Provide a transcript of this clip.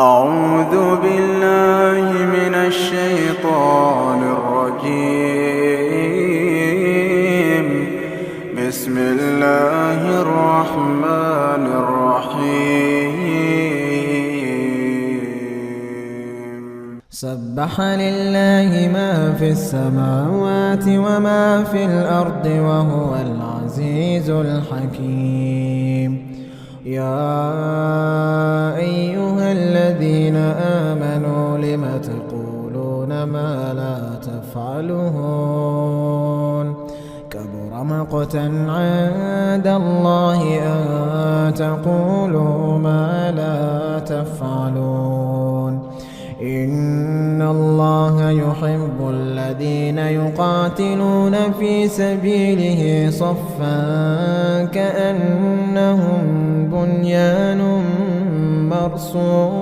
أعوذ بالله من الشيطان الرجيم. بسم الله الرحمن الرحيم. سبح لله ما في السماوات وما في الأرض وهو العزيز الحكيم. يا أيها الذين آمنوا لم تقولون ما لا تفعلون؟ كبر مقتا عند الله أن تقولوا ما لا تفعلون. إن الله يحب الذين يقاتلون في سبيله صفا كأنهم بنيان مرصوص.